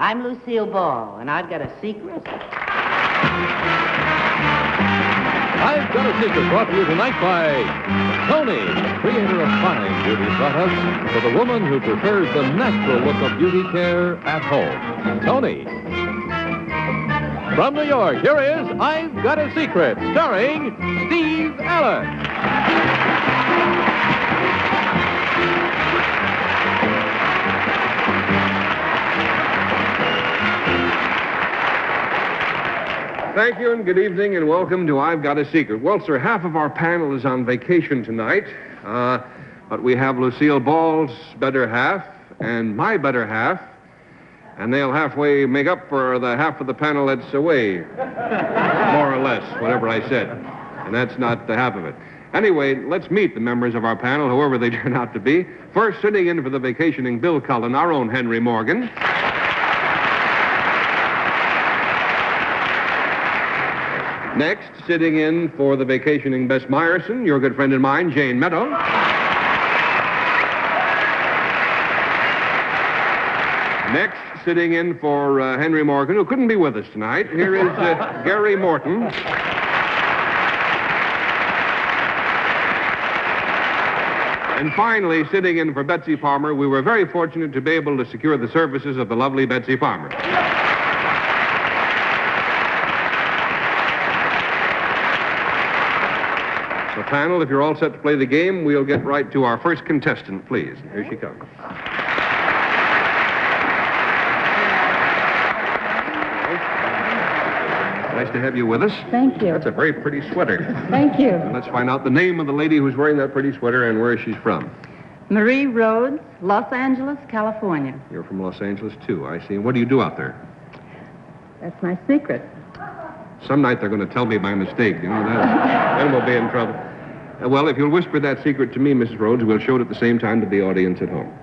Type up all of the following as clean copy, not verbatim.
I'm Lucille Ball, and I've got a secret. I've Got a Secret, brought to you tonight by Tony, creator of fine beauty products for the woman who prefers the natural look of beauty care at home. Tony. From New York, here is I've Got a Secret, starring Steve Allen. Thank you, and good evening, and welcome to I've Got a Secret. Well, sir, half of our panel is on vacation tonight, but we have Lucille Ball's better half and my better half, and they'll halfway make up for the half of the panel that's away, more or less, whatever I said, and that's not the half of it. Anyway, let's meet the members of our panel, whoever they turn out to be. First, sitting in for the vacationing Bill Cullen, our own Henry Morgan. Next, sitting in for the vacationing Bess Meyerson, your good friend and mine, Jane Meadow. Next, sitting in for Henry Morgan, who couldn't be with us tonight, here is Gary Morton. And finally, sitting in for Betsy Palmer, we were very fortunate to be able to secure the services of the lovely Betsy Palmer. So, panel, if you're all set to play the game, we'll get right to our first contestant, please. Here she comes. Nice to have you with us. Thank you. That's a very pretty sweater. Thank you. And let's find out the name of the lady who's wearing that pretty sweater and where she's from. Marie Rhodes, Los Angeles, California. You're from Los Angeles, too, I see. And what do you do out there? That's my secret. Some night they're going to tell me by mistake, you know that. Then we'll be in trouble. Well, if you'll whisper that secret to me, Mrs. Rhodes, we'll show it at the same time to the audience at home.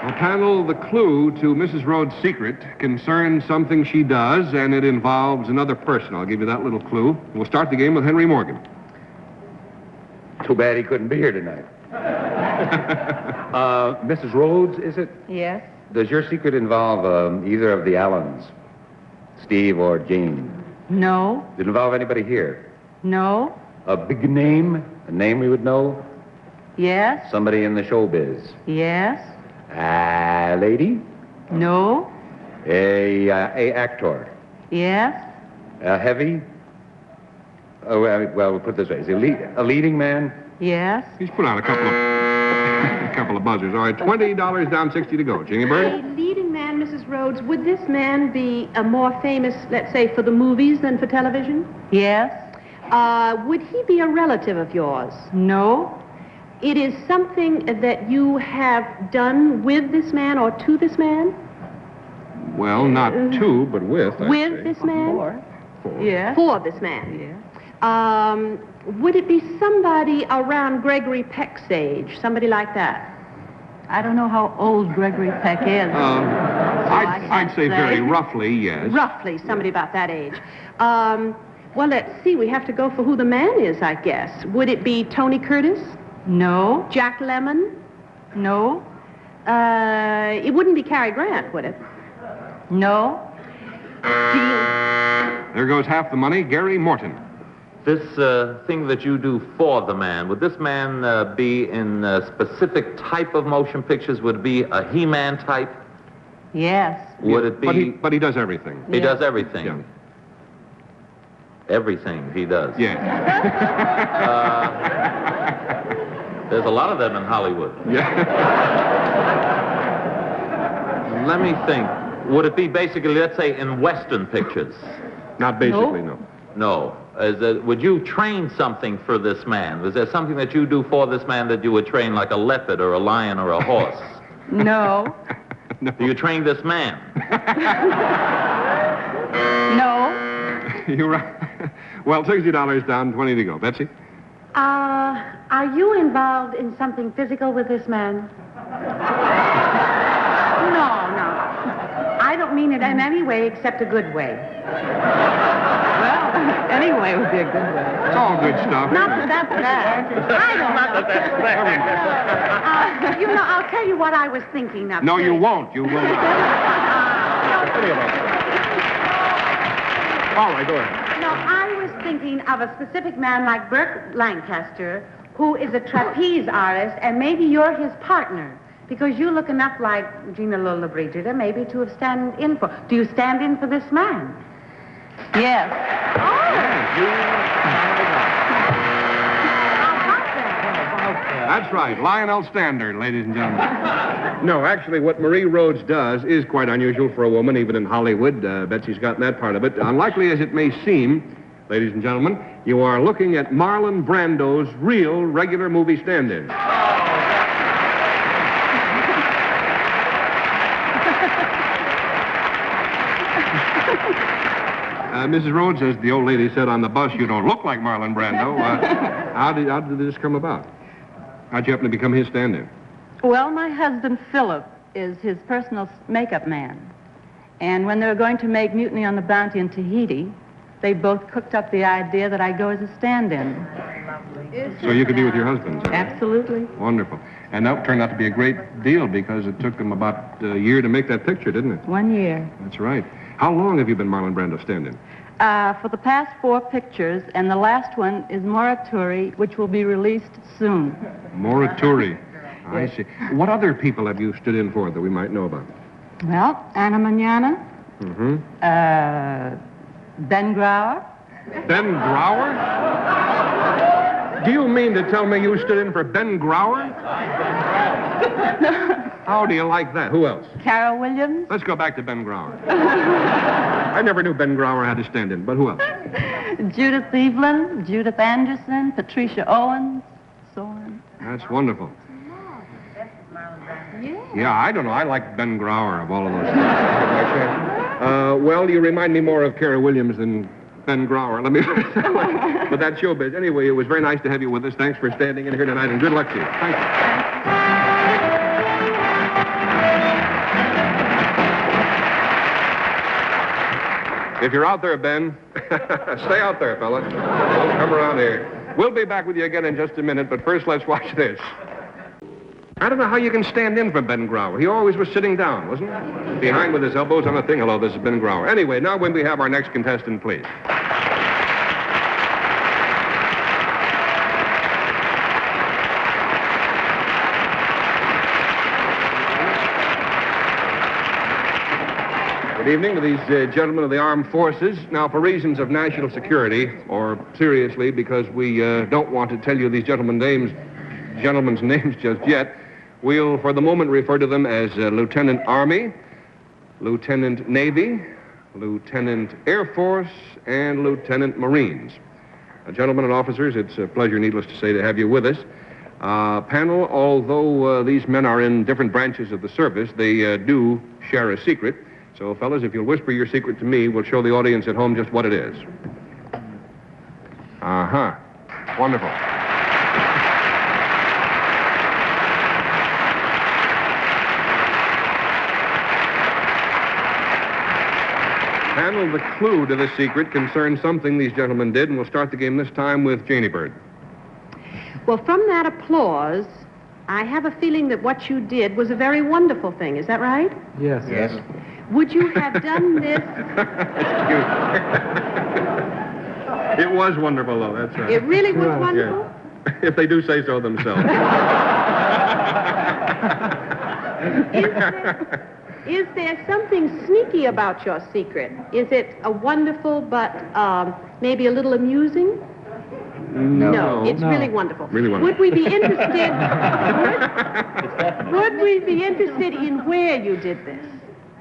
Well, panel, the clue to Mrs. Rhodes' secret concerns something she does, and it involves another person. I'll give you that little clue. We'll start the game with Henry Morgan. Too bad he couldn't be here tonight. Mrs. Rhodes, is it? Yes. Does your secret involve either of the Allens, Steve or Jane? No. Does it involve anybody here? No. A big name? A name we would know? Yes. Somebody in the showbiz? Yes. A lady? No. A actor? Yes. A heavy? Oh, well, we'll put it this way. Is he a leading man? Yes. He's put on a couple of buzzers. All right, $20 down, 60 to go. Gingy A Bird? leading man, Mrs. Rhodes, would this man be more famous, let's say, for the movies than for television? Yes. Would he be a relative of yours? No. It is something that you have done with this man or to this man? Well, not two, but with. I'd With say. this man? Four. Four. Yes. For this man? Yes. Would it be somebody around Gregory Peck's age? Somebody like that? I don't know how old Gregory Peck is. I'd say very roughly, yes. Roughly, somebody about that age. Well, let's see. We have to go for who the man is, I guess. Would it be Tony Curtis? No. Jack Lemmon? No. It wouldn't be Cary Grant, would it? No. There goes half the money. Gary Morton. This thing that you do for the man, would this man be in a specific type of motion pictures? Would it be a He-Man type? Yes. Would it be... But he does everything. He does everything. Yeah. Everything he does. Yeah. There's a lot of them in Hollywood. Yeah. Let me think. Would it be basically, let's say, in Western pictures? Not basically, no. No. Would you train something for this man? Was there something that you do for this man that you would train, like a leopard or a lion or a horse? No. No. Do you train this man? No. You're right. Well, $60 down, 20 to go. Betsy? Are you involved in something physical with this man? No. I don't mean it in any way except a good way. Well, anyway would be a good way. It's all good stuff. Not that that's bad. I don't know. I'll tell you what I was thinking of. No, you won't. You will not. All right, go ahead. No, I was thinking of a specific man like Burt Lancaster, who is a trapeze artist, and maybe you're his partner. Because you look enough like Gina Lollobrigida maybe to have stand in for. Do you stand in for this man? Yes. That's right, Lionel Standard, ladies and gentlemen. No, actually, what Marie Rhodes does is quite unusual for a woman, even in Hollywood. Betsy's gotten that part of it. Unlikely as it may seem, ladies and gentlemen, you are looking at Marlon Brando's real regular movie stand-in. Mrs. Rhodes, as the old lady said on the bus, you don't look like Marlon Brando. How did this come about? How'd you happen to become his stand-in? Well, my husband, Philip, is his personal makeup man. And when they were going to make Mutiny on the Bounty in Tahiti, they both cooked up the idea that I go as a stand-in. So you could be with your husband? Absolutely. Wonderful. And that turned out to be a great deal because it took them about a year to make that picture, didn't it? 1 year. That's right. How long have you been Marlon Brando stand-in? For the past 4 pictures, and the last one is Morituri, which will be released soon. Morituri. I see. What other people have you stood in for that we might know about? Well, Anna Mañana. Mm-hmm. Ben Grauer. Ben Grauer? Do you mean to tell me you stood in for Ben Grauer? How do you like that? Who else? Carol Williams. Let's go back to Ben Grauer. I never knew Ben Grauer had to stand in, but who else? Judith Evelyn, Judith Anderson, Patricia Owens, so on. That's wonderful. Yeah, I don't know. I like Ben Grauer of all of those things. Well, you remind me more of Carol Williams than Ben Grauer. Let me put it that way. But that's showbiz. Anyway, it was very nice to have you with us. Thanks for standing in here tonight, and good luck to you. Thank you. If you're out there, Ben, stay out there, fella. Don't come around here. We'll be back with you again in just a minute, but first let's watch this. I don't know how you can stand in for Ben Grauer. He always was sitting down, wasn't he? Behind with his elbows on the thing. Hello, this is Ben Grauer. Anyway, now when we have our next contestant, please. Good evening to these gentlemen of the armed forces. Now, for reasons of national security, or seriously, because we don't want to tell you these gentlemen's names just yet, we'll, for the moment, refer to them as Lieutenant Army, Lieutenant Navy, Lieutenant Air Force, and Lieutenant Marines. Gentlemen and officers, it's a pleasure, needless to say, to have you with us. Panel, although these men are in different branches of the service, they do share a secret. So, fellas, if you'll whisper your secret to me, we'll show the audience at home just what it is. Uh-huh. Wonderful. Panel, the clue to the secret concerns something these gentlemen did, and we'll start the game this time with Janie Bird. Well, from that applause, I have a feeling that what you did was a very wonderful thing. Is that right? Yes. Yes. Would you have done this? That's cute. It was wonderful, though. That's right. It really was wonderful? Yeah. If they do say so themselves. Is there something sneaky about your secret? Is it a wonderful but maybe a little amusing? No. It's really wonderful. Really wonderful. Would we be interested? would we be interested in where you did this?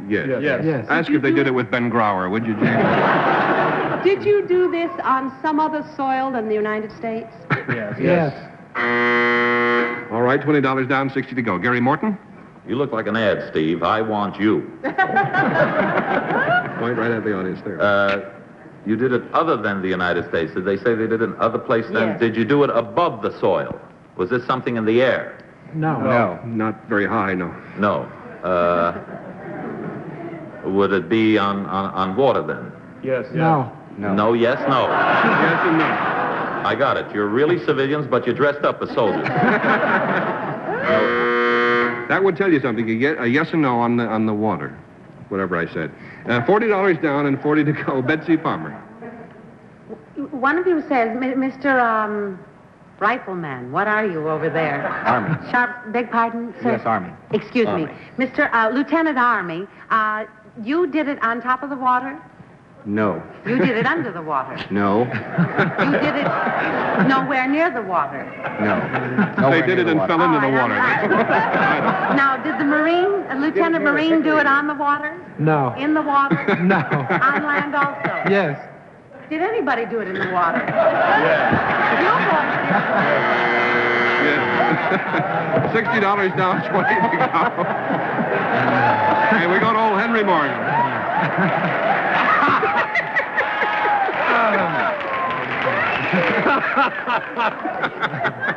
Yes. Ask if they did it with Ben Grauer, would you, James? Did you do this on some other soil than the United States? Yes. All right, $20 down, 60 to go. Gary Morton? You look like an ad, Steve. I want you. Point right at the audience there. You did it other than the United States. Did they say they did it in other places? Yes. Did you do it above the soil? Was this something in the air? No. Not very high, no. No. Would it be on water then? No. No. No, yes, no. Yes and no. I got it. You're really civilians, but you're dressed up as soldiers. That would tell you something. You get a yes and no on the water, whatever I said. $40 down and 40 to go. Betsy Palmer. One of you says, Mr. Rifleman, what are you over there? Army. Sharp, beg pardon, sir? U.S. Army. Excuse Army. me. Mr. Lieutenant Army, you did it on top of the water? No. You did it under the water? No. You did it nowhere near the water? No. They did it and fell into the All right, water. Now, did the Marine, Lieutenant Marine, do it on the water? No. In the water? No. On land also? Yes. Did anybody do it in the water? Yeah. $60 down, 20 to go. And we go to old Henry Morgan.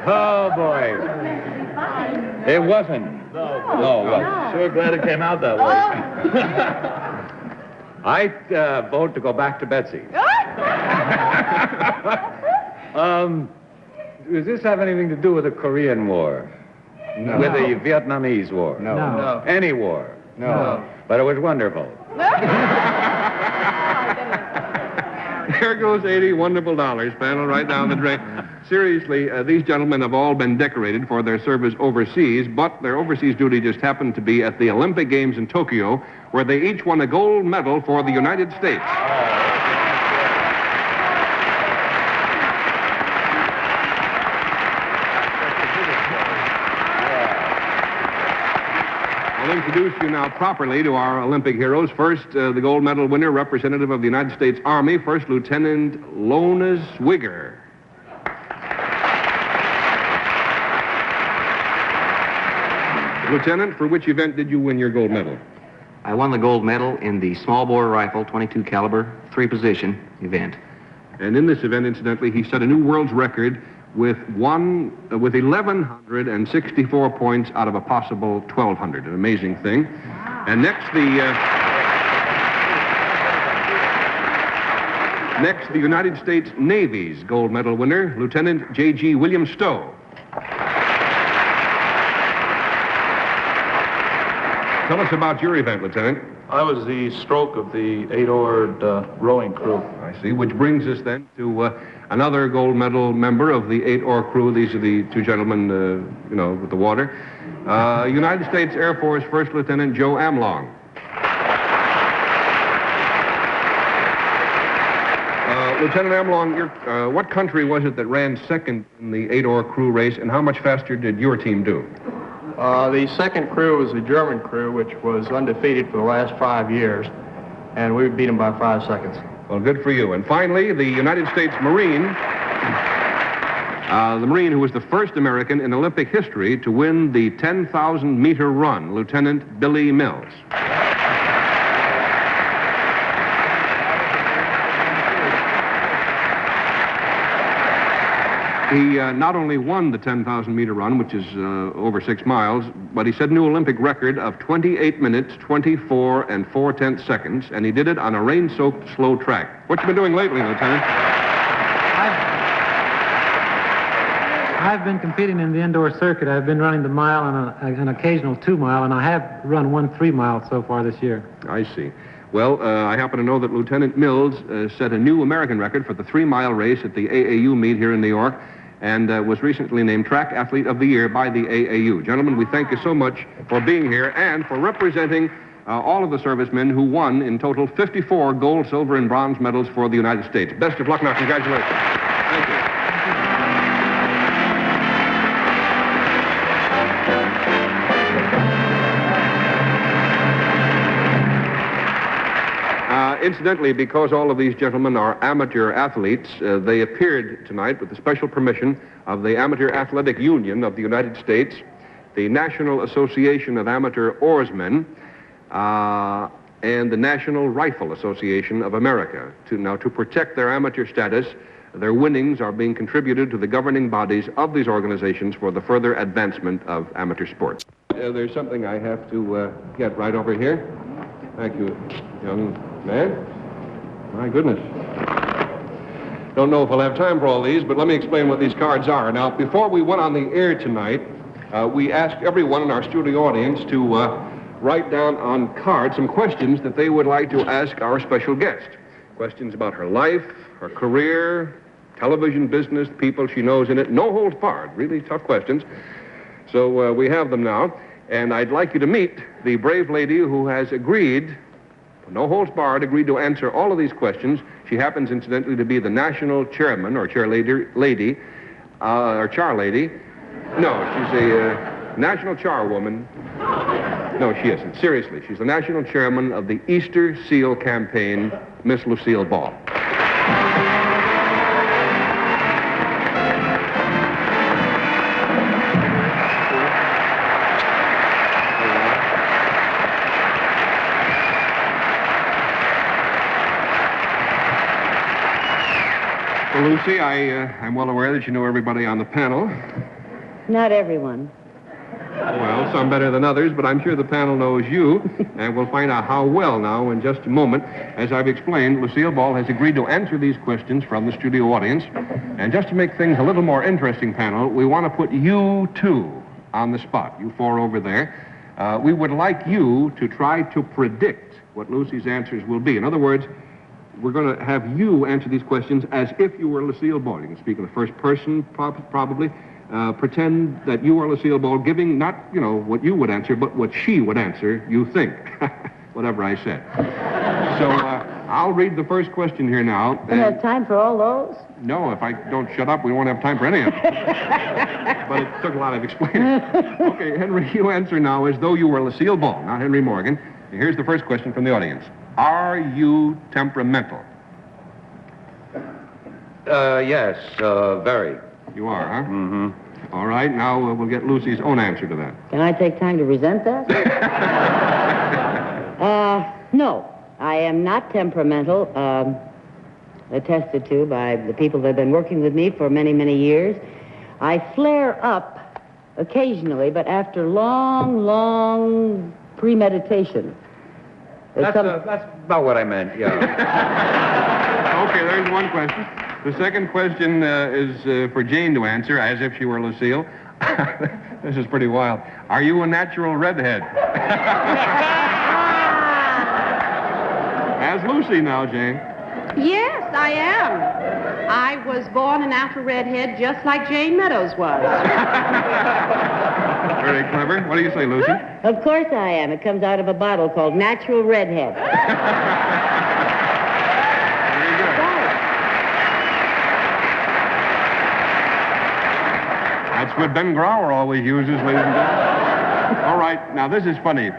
Oh, boy. It wasn't. No, it wasn't. Sure glad it came out that way. I vote to go back to Betsy. Does this have anything to do with the Korean War? No. With the Vietnamese War? No. No. Any war? No. But it was wonderful. There goes 80 wonderful dollars, panel, right down the drain. Seriously, these gentlemen have all been decorated for their service overseas, but their overseas duty just happened to be at the Olympic Games in Tokyo, where they each won a gold medal for the United States. I'll introduce you now properly to our Olympic heroes. First, the gold medal winner, representative of the United States Army, First Lieutenant Lona Swigger. Lieutenant, for which event did you win your gold medal? I won the gold medal in the small bore rifle, 22 caliber, 3-position event. And in this event, incidentally, he set a new world's record with 1,164 points out of a possible 1,200. An amazing thing. And next, the United States Navy's gold medal winner, Lieutenant J.G. William Stowe. Tell us about your event, Lieutenant. I was the stroke of the 8-oared rowing crew. I see, which brings us then to another gold medal member of the 8-oar crew. These are the two gentlemen, with the water. United States Air Force First Lieutenant Joe Amlong. Lieutenant Amlong, what country was it that ran second in the 8-oar crew race, and how much faster did your team do? The second crew was the German crew, which was undefeated for the last 5 years, and we beat them by 5 seconds. Well, good for you. And finally, the United States Marine, the Marine who was the first American in Olympic history to win the 10,000-meter run, Lieutenant Billy Mills. He not only won the 10,000-meter run, which is over 6 miles, but he set a new Olympic record of 28 minutes, 24 and 4/10 seconds, and he did it on a rain-soaked slow track. What you been doing lately, Lieutenant? I've been competing in the indoor circuit. I've been running the mile and an occasional 2-mile, and I have run 1 3-mile so far this year. I see. Well, I happen to know that Lieutenant Mills set a new American record for the 3-mile race at the AAU meet here in New York, and was recently named Track Athlete of the Year by the AAU. Gentlemen, we thank you so much for being here and for representing all of the servicemen who won in total 54 gold, silver, and bronze medals for the United States. Best of luck now. Congratulations. Thank you. Incidentally, because all of these gentlemen are amateur athletes, they appeared tonight with the special permission of the Amateur Athletic Union of the United States, the National Association of Amateur Oarsmen, and the National Rifle Association of America. To protect their amateur status, their winnings are being contributed to the governing bodies of these organizations for the further advancement of amateur sports. There's something I have to get right over here. Thank you, young man. My goodness. Don't know if we'll have time for all these, but let me explain what these cards are. Now, before we went on the air tonight, we asked everyone in our studio audience to write down on cards some questions that they would like to ask our special guest. Questions about her life, her career, television business, people she knows in it. No holds barred. Really tough questions. So we have them now. And I'd like you to meet the brave lady who has agreed, no holds barred, agreed to answer all of these questions. She happens, incidentally, to be the national chairman or char lady. No, she's a national charwoman. No, she isn't. Seriously, she's the national chairman of the Easter Seal Campaign, Miss Lucille Ball. Well, Lucy, I'm well aware that you know everybody on the panel. Not everyone. Well, some better than others, but I'm sure the panel knows you, and we'll find out how well now in just a moment. As I've explained, Lucille Ball has agreed to answer these questions from the studio audience. And just to make things a little more interesting, panel, we want to put you two on the spot, you four over there. We would like you to try to predict what Lucy's answers will be. In other words, we're going to have you answer these questions as if you were Lucille Ball. You can speak in the first person, probably. Pretend that you are Lucille Ball, giving not, what you would answer, but what she would answer, you think. Whatever I said. So I'll read the first question here now. Do you have time for all those? No, if I don't shut up, we won't have time for any of them. But it took a lot of explaining. Okay, Henry, you answer now as though you were Lucille Ball, not Henry Morgan. Here's the first question from the audience. Are you temperamental? Yes, very. You are, huh? Mm-hmm. All right, now we'll get Lucy's own answer to that. Can I take time to resent that? No, I am not temperamental, attested to by the people that have been working with me for many, many years. I flare up occasionally, but after long premeditation. That's about what I meant, yeah. Okay, there's one question. The second question is for Jane to answer, as if she were Lucille. This is pretty wild. Are you a natural redhead? As Lucy now, Jane. Yes, I am. I was born a natural redhead just like Jane Meadows was. Very clever. What do you say, Lucy? Of course I am. It comes out of a bottle called Natural Redhead. Very good. That's what Ben Grauer always uses, ladies and gentlemen. All right, now this is funny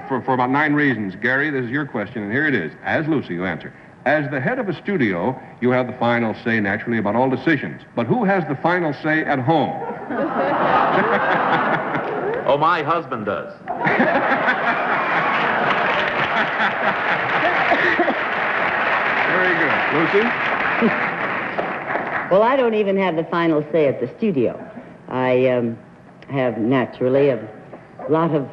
for about 9 reasons. Gary, this is your question, and here it is. As Lucy, you answer. As the head of a studio, you have the final say, naturally, about all decisions. But who has the final say at home? Oh, my husband does. Very good. Lucy? Well, I don't even have the final say at the studio. I have, naturally, a lot of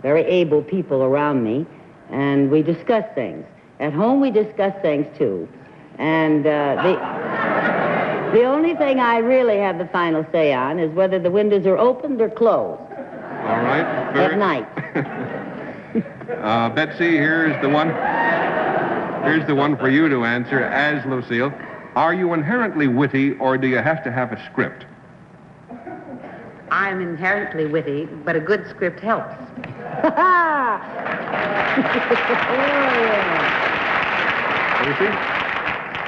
very able people around me, and we discuss things. At home, we discuss things, too. And the only thing I really have the final say on is whether the windows are opened or closed. All right. At night. Betsy, here's the one. Here's the one for you to answer as Lucille. Are you inherently witty, or do you have to have a script? I'm inherently witty, but a good script helps. Lucy?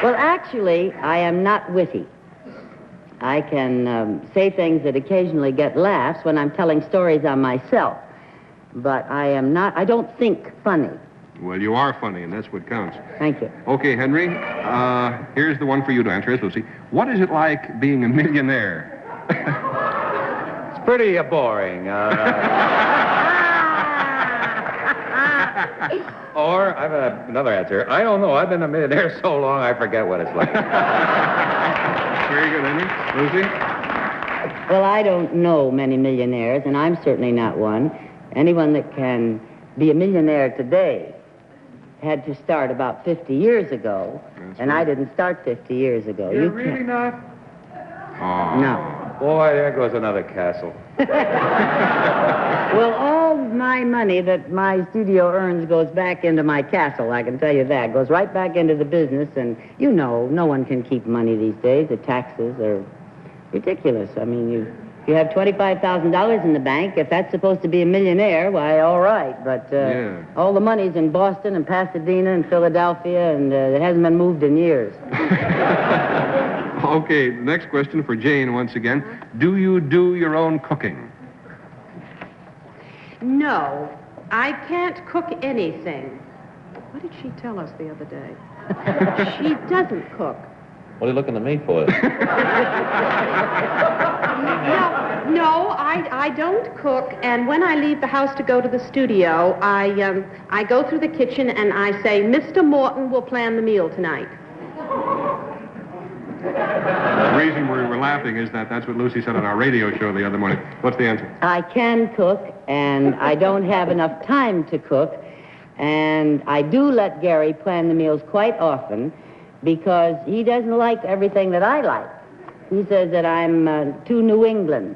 Well, actually, I am not witty. I can say things that occasionally get laughs when I'm telling stories on myself. But I don't think funny. Well, you are funny, and that's what counts. Thank you. Okay, Henry, here's the one for you to answer, as Lucy. What is it like being a millionaire? It's pretty boring. Or, I have another answer. I don't know. I've been a millionaire so long, I forget what it's like. Very good, Henry. Lucy? Well, I don't know many millionaires, and I'm certainly not one. Anyone that can be a millionaire today had to start about 50 years ago, and I didn't start 50 years ago. You're You really can't. not? Oh. No. Boy, there goes another castle. Well, all my money that my studio earns goes back into my castle, I can tell you that. Goes right back into the business, and you know, no one can keep money these days. The taxes are ridiculous. I mean, you have $25,000 in the bank. If that's supposed to be a millionaire, why, all right. But all the money's in Boston and Pasadena and Philadelphia, and it hasn't been moved in years. Okay, next question for Jane once again. Do you do your own cooking? No, I can't cook anything. What did she tell us the other day? She doesn't cook. What are you looking at me for? No, I don't cook, and when I leave the house to go to the studio, I go through the kitchen and I say, Mr. Morton will plan the meal tonight. The reason we were laughing is that's what Lucy said on our radio show the other morning. What's the answer? I can cook, and I don't have enough time to cook, and I do let Gary plan the meals quite often because he doesn't like everything that I like. He says that I'm too New England.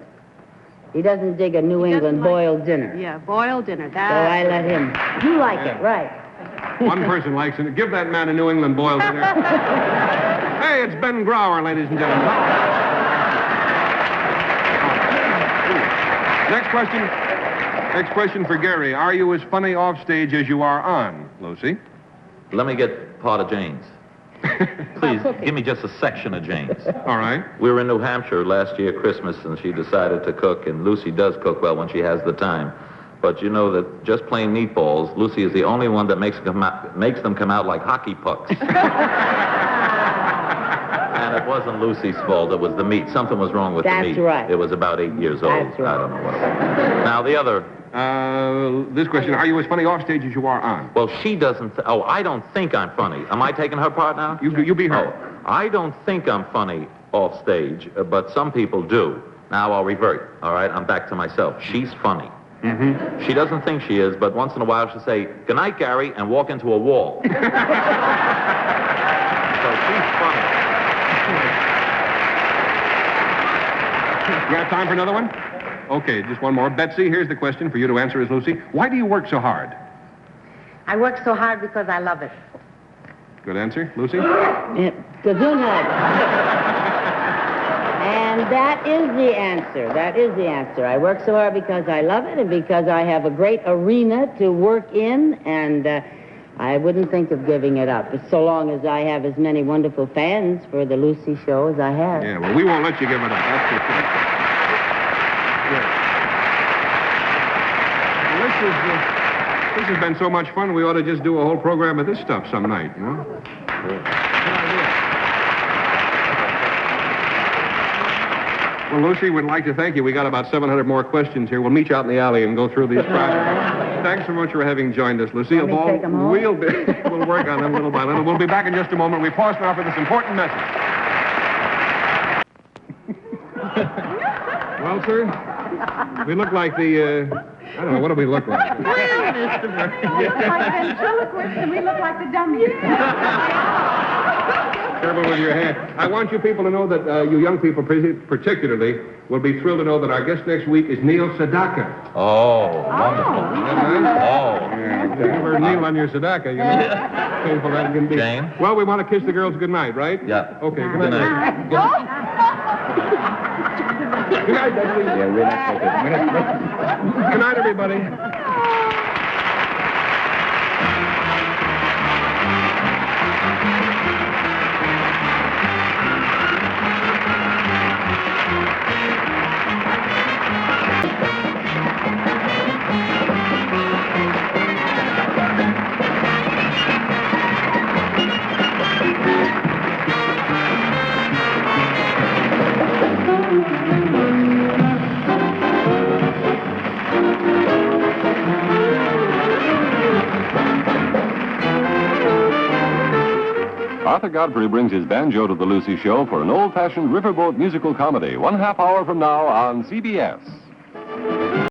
He doesn't dig a New England boiled dinner. Yeah, boiled dinner. So I let him. You like it, right? One person likes it. Give that man a New England boiled dinner. Hey, it's Ben Grauer, ladies and gentlemen. Next question for Gary. Are you as funny off stage as you are on, Lucy? Let me get part of Jane's. Please, give me just a section of Jane's. All right. We were in New Hampshire last year, Christmas, and she decided to cook, and Lucy does cook well when she has the time. But you know that just plain meatballs, Lucy is the only one that makes them come out like hockey pucks. And it wasn't Lucy's fault, it was the meat. Something was wrong with the meat. That's right. It was about 8 years old. That's right. I don't know what it was. Now, the other... This question, are you as funny off stage as you are on? Well, she doesn't... I don't think I'm funny. Am I taking her part now? You be her. Oh, I don't think I'm funny off stage, but some people do. Now I'll revert, all right? I'm back to myself. She's funny. Mm-hmm. She doesn't think she is, but once in a while she'll say, "Good night, Gary," and walk into a wall. So she's funny. You got time for another one? Okay, just one more. Betsy, here's the question for you to answer as Lucy. Why do you work so hard? I work so hard because I love it. Good answer. Lucy? Gesundheit. And that is the answer. That is the answer. I work so hard because I love it and because I have a great arena to work in, and I wouldn't think of giving it up, so long as I have as many wonderful fans for the Lucy show as I have. Yeah, well, we won't let you give it up. That's for sure. Well, this has been so much fun, we ought to just do a whole program of this stuff some night, you know? Good idea. Well, Lucy, we'd like to thank you. We got about 700 more questions here. We'll meet you out in the alley and go through these questions. Thanks so much for having joined us. Lucille Ball, we'll work on them little by little. We'll be back in just a moment. We pause now for this important message. Well, sir, we look like the, I don't know, what do we look like? We look like ventriloquists and we look like the dummies. Careful with your hand. I want you people to know that you young people particularly will be thrilled to know that our guest next week is Neil Sedaka. Oh, wonderful. Oh. Yeah, never kneel on your Sedaka, you know. Painful that can be. Jane? Well, we want to kiss the girls goodnight, right? Yeah. Okay, good night. Good night, Betsy. Yeah, we're not taking Good night, everybody. Arthur Godfrey brings his banjo to the Lucy Show for an old-fashioned riverboat musical comedy, 1/2 hour from now on CBS.